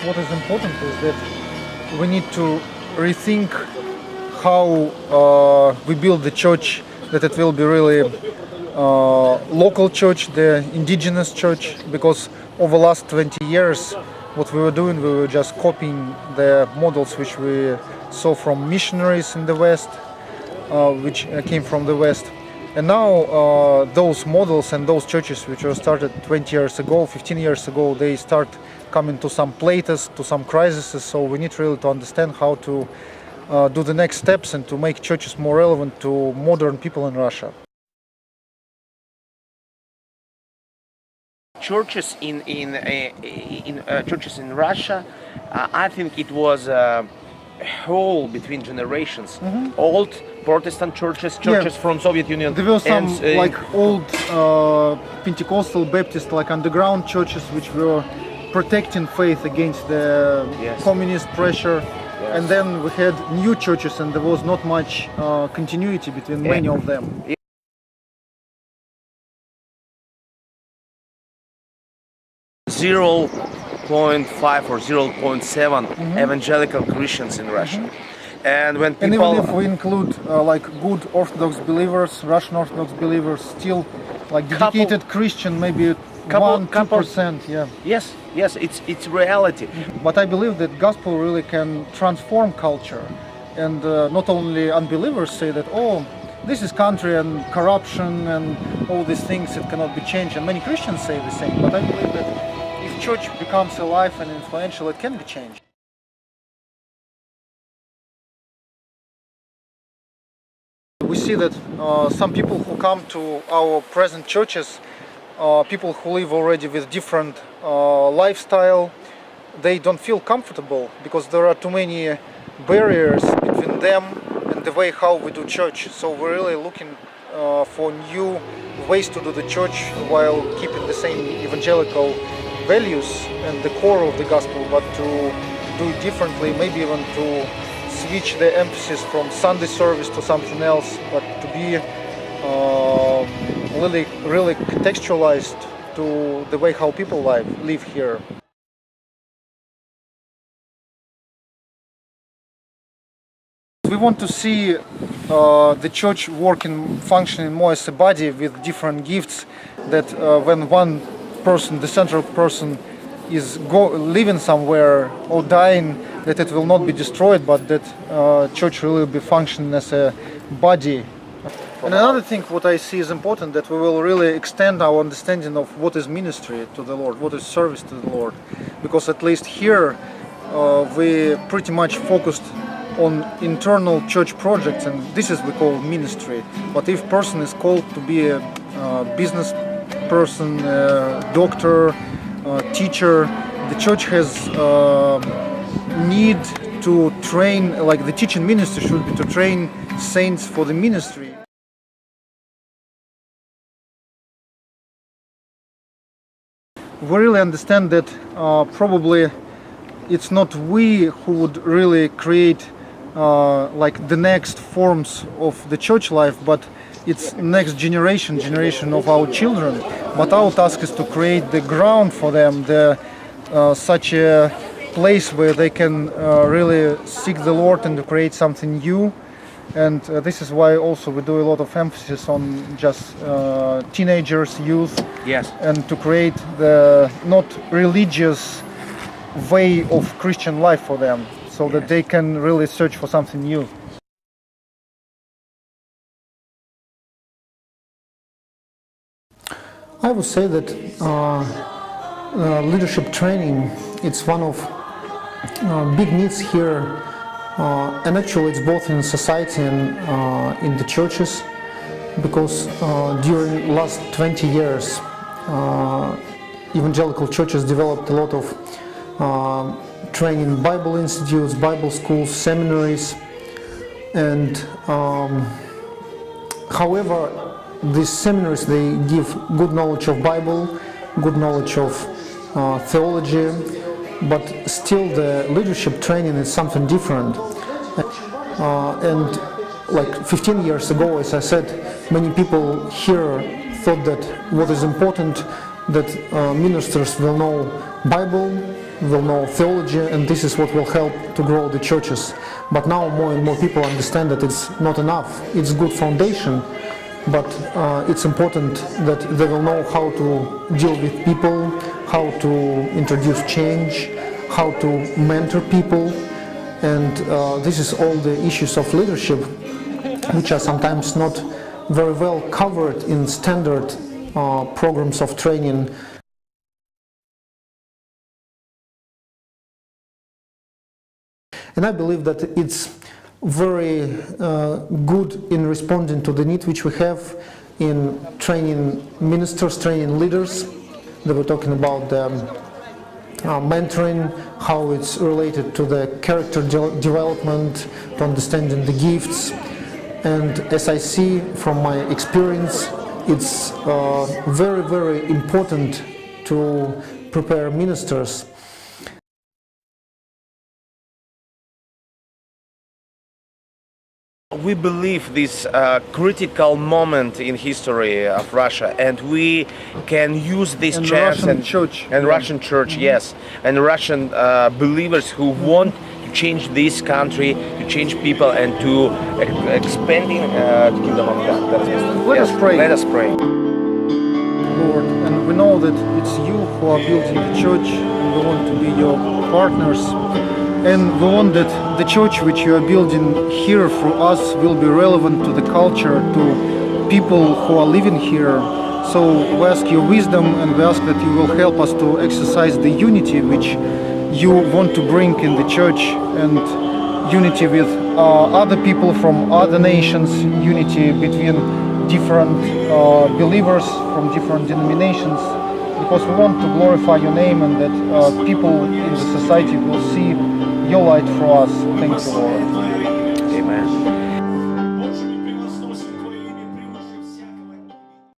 what is important is that we need to rethink how we build the church, that it will be really local church, the indigenous church, because over the last 20 years what we were doing, we were just copying the models which we saw from missionaries in the West, which came from the West. And now those models and those churches which were started 20 years ago, 15 years ago, they start coming to some plateaus, to some crises. So we need really to understand how to do the next steps and to make churches more relevant to modern people in Russia. Churches in churches in Russia, I think it was a whole between generations. Old Protestant churches from Soviet Union. There were some like old Pentecostal Baptist, like underground churches, which were protecting faith against the communist pressure. And then we had new churches, and there was not much continuity between many of them. 0.5 or 0.7 evangelical Christians in Russia. And when people... And even if we include like good Orthodox believers, Russian Orthodox believers, still like dedicated Christian, maybe 1-2%, yeah. Yes, it's reality. But I believe that gospel really can transform culture, and not only unbelievers say that, oh, this is country and corruption and all these things, it cannot be changed, and many Christians say the same. But I believe that if church becomes alive and influential, it can be changed. We see that some people who come to our present churches, people who live already with different lifestyle, they don't feel comfortable because there are too many barriers between them and the way how we do church. So we're really looking for new ways to do the church while keeping the same evangelical values and the core of the gospel, but to do it differently, maybe even to switch the emphasis from Sunday service to something else, but to be really contextualized to the way how people live here. We want to see the church working, functioning more as a body with different gifts, that when one person, the central person, is living somewhere or dying, that it will not be destroyed, but that church will be functioning as a body. And another thing what I see is important, that we will really extend our understanding of what is ministry to the Lord, what is service to the Lord. Because at least here we pretty much focused on internal church projects, and this is we call ministry. But if person is called to be a business person, doctor, teacher, the church has need to train, like the teaching ministry should be to train saints for the ministry. We really understand that probably it's not we who would really create like the next forms of the church life, but it's next generation of our children. But our task is to create the ground for them, such a place where they can really seek the Lord and to create something new. And this is why also we do a lot of emphasis on just teenagers, youth, and to create the not religious way of Christian life for them, so that they can really search for something new. I would say that leadership training, it's one of big needs here, and actually it's both in society and in the churches, because during last 20 years evangelical churches developed a lot of training Bible institutes, Bible schools, seminaries, and however these seminaries, they give good knowledge of Bible, good knowledge of theology, but still the leadership training is something different. And like 15 years ago, as I said, many people here thought that what is important, that ministers will know Bible, will know theology, and this is what will help to grow the churches. But now more and more people understand that it's not enough. It's good foundation, but it's important that they will know how to deal with people, how to introduce change, how to mentor people, and this is all the issues of leadership, which are sometimes not very well covered in standard programs of training. And I believe that it's very good in responding to the need which we have in training ministers, training leaders. They were talking about the mentoring, how it's related to the character development, to understanding the gifts. And as I see from my experience, it's very, very important to prepare ministers. We believe this critical moment in history of Russia, and we can use this And chance Russian church. and Russian church, yes, and Russian believers who want to change this country, to change people, and to expanding the kingdom of God. Let us pray. Let us pray. Lord, and we know that it's you who are building the church, and we want to be your partners. And we want that the church which you are building here for us will be relevant to the culture, to people who are living here. So we ask your wisdom, and we ask that you will help us to exercise the unity which you want to bring in the church, and unity with other people from other nations, unity between different believers from different denominations, because we want to glorify your name, and that people in the society will see your light for us. Thank you, Lord. Amen.